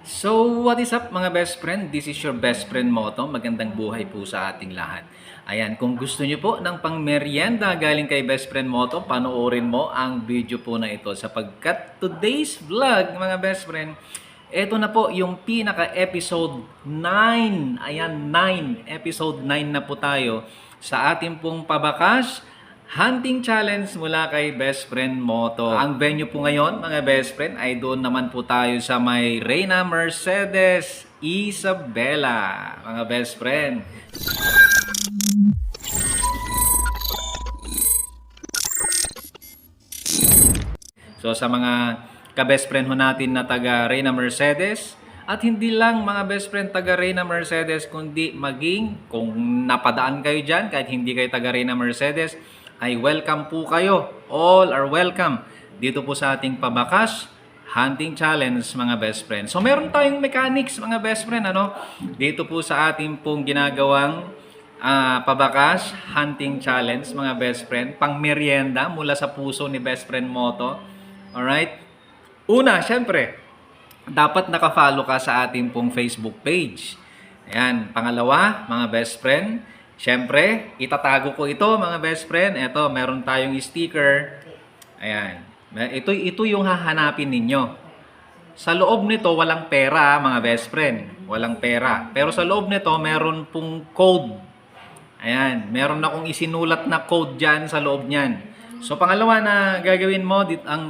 So, what is up mga best friend? This is your best friend Moto. Magandang buhay po sa ating lahat. Ayan, kung gusto nyo po ng pangmeryenda galing kay best friend Moto, panoorin mo ang video po na ito sapagkat today's vlog mga best friend, ito na po yung pinaka-episode 9. Ayan, episode 9 na po tayo sa ating pong pabakas hunting challenge mula kay Best Friend Moto. Ang venue po ngayon, mga best friend, ay doon naman po tayo sa may Reyna Mercedes Isabela, mga best friend. So sa mga ka-best friend ho natin na taga Reyna Mercedes, at hindi lang mga best friend taga Reyna Mercedes, kundi maging kung napadaan kayo dyan, kahit hindi kayo taga Reyna Mercedes, ay welcome po kayo. All are welcome dito po sa ating pabakas hunting challenge mga best friend. So meron tayong mechanics mga best friend dito po sa ating pong ginagawang pabakas hunting challenge mga best friend, pang merienda mula sa puso ni Best Friend Moto. Alright? Una, syempre, dapat naka-follow ka sa ating pong Facebook page. Ayan. Pangalawa, mga best friend, syempre, itatago ko ito mga best friend. Ito, meron tayong sticker. Ayan. Ito yung hahanapin ninyo. Sa loob nito, walang pera mga best friend. Walang pera. Pero sa loob nito, meron pong code. Ayan. Meron akong isinulat na code dyan sa loob niyan. So, pangalawa na gagawin mo,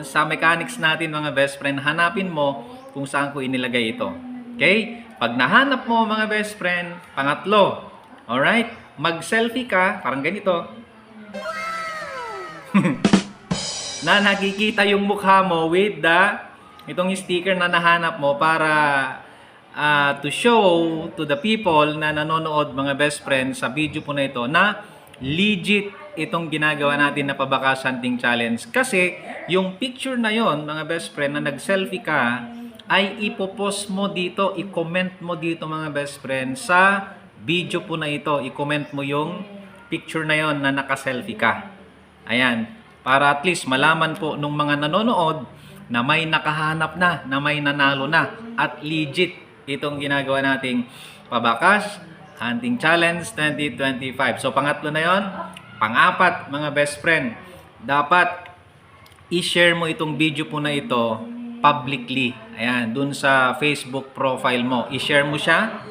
sa mechanics natin mga best friend, hanapin mo kung saan ko inilagay ito. Okay? Pag nahanap mo mga best friend, pangatlo, alright? Mag-selfie ka, parang ganito. Na nakikita yung mukha mo with itong sticker na nahanap mo para to show to the people na nanonood mga best friend sa video po na ito na legit itong ginagawa natin na pabakas hunting challenge. Kasi yung picture na yon mga best friend na nag-selfie ka ay ipopost mo dito, i-comment mo dito mga best friend sa video po na ito. I-comment mo yung picture na yon na naka-selfie ka. Ayan. Para at least malaman po nung mga nanonood na may nakahanap na may nanalo na at legit itong ginagawa nating pabakas hunting challenge 2025. So pangatlo na yon. Pang-apat mga best friend, dapat i-share mo itong video po na ito publicly. Ayan, dun sa Facebook profile mo. I-share mo siya.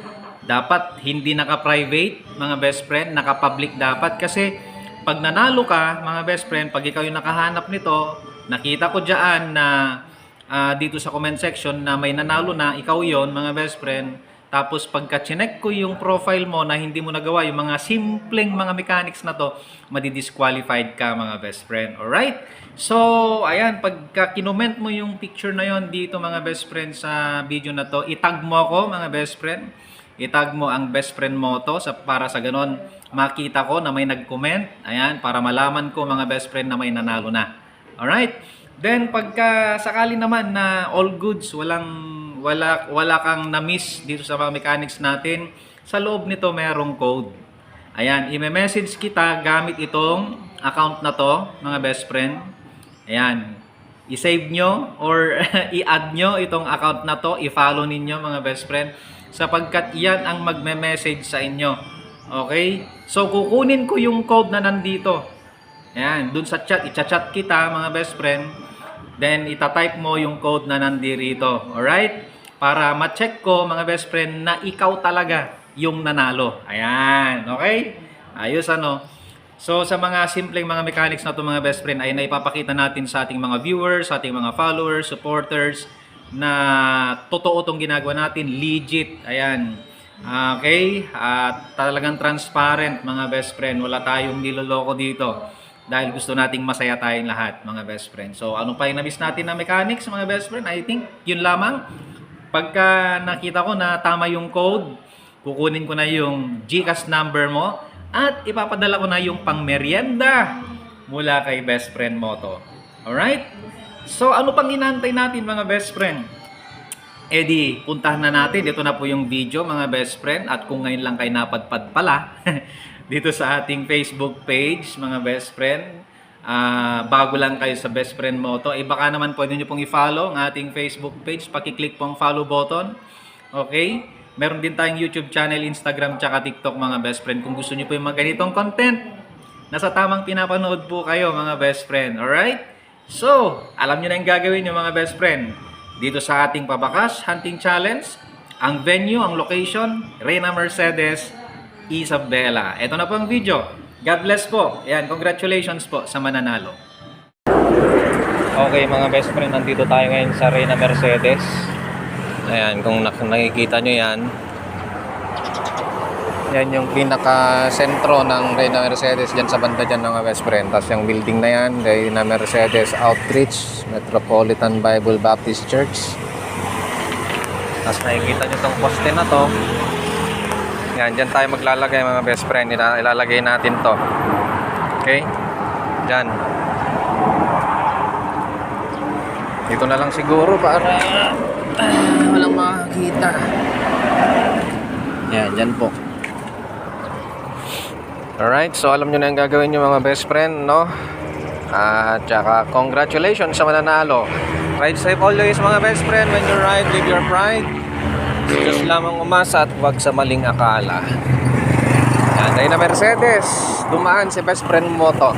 Dapat hindi naka-private mga best friend, naka-public dapat kasi pag nanalo ka mga best friend, pag ikaw yung nakahanap nito, nakita ko diyan na dito sa comment section na may nanalo na, ikaw yon mga best friend. Tapos pagka-chinek ko yung profile mo na hindi mo nagawa yung mga simpleng mga mechanics na to, madi-disqualified ka mga best friend. Alright? So, ayan, pagka kinoment mo yung picture na yon dito mga best friend sa video na to, itag mo ako mga best friend. Itag mo ang Best Friend Moto para sa ganon makita ko na may nag-comment. Ayan, para malaman ko mga best friend na may nanalo na. Alright? Then, pagka sakali naman na all goods, wala kang na-miss dito sa mga mechanics natin, sa loob nito merong code. Ayan, i-message kita gamit itong account na to, mga best friend. Ayan, i-save nyo or i-add nyo itong account na to, i-follow ninyo mga best friend, sapagkat iyan ang magme-message sa inyo. Okay? So, kukunin ko yung code na nandito. Ayan, dun sa chat, i-chat kita mga best friend. Then, itatype mo yung code na nandito. Alright? Para ma-check ko mga best friend na ikaw talaga yung nanalo. Ayan. Okay? Ayos So, sa mga simpleng mga mechanics na ito mga best friend ay naipapakita natin sa ating mga viewers, sa ating mga followers, supporters na totoo itong ginagawa natin. Legit. Ayan. Okay? At talagang transparent mga best friend. Wala tayong niloloko dito. Dahil gusto nating masaya tayong lahat, mga best friend. So, ano pa yung na-miss natin na mechanics, mga best friend? I think, yun lamang. Pagka nakita ko na tama yung code, kukunin ko na yung GCash number mo at ipapadala ko na yung pangmeryenda mula kay Best Friend Moto. Alright? So, ano pang hinahantay natin, mga best friend? Eh di, puntahan na natin. Ito na po yung video, mga best friend. At kung ngayon lang kayo napadpad pala, dito sa ating Facebook page, mga best friend, bago lang kayo sa Best Friend Moto, baka naman pwede nyo pong i-follow ang ating Facebook page. Pakiclick po ang follow button. Okay? Meron din tayong YouTube channel, Instagram, tsaka TikTok mga best friend. Kung gusto nyo po yung mga ganitong content, nasa tamang pinapanood po kayo mga best friend. Alright? So, alam nyo na yung gagawin nyo mga best friend. Dito sa ating Pabakas Hunting Challenge, ang venue, ang location, Reyna Mercedes, Isabela. Ito na po ang video. God bless po. Ayan, congratulations po sa mananalo. Okay mga best friend, nandito tayo ngayon sa Reyna Mercedes. Ayan, kung nakikita nyo yan. Yan yung pinaka-sentro ng Reyna Mercedes dyan sa banda dyan mga best friend. Tapos yung building na yan, Reyna Mercedes Outreach Metropolitan Bible Baptist Church. Tapos nakikita nyo itong poste na to. Yan, dyan tayo maglalagay mga best friend. Ilalagay natin to. Okay? Dyan. Dito na lang siguro para walang makakita. Yan, dyan po. Alright, so alam nyo na yung gagawin nyo mga best friend, no? At saka congratulations sa mananalo. Ride safe always mga best friend. When you ride, live your pride. Just lamang umasa at huwag sa maling akala. Yan, Reyna Mercedes. Dumaan si Best Friend Moto.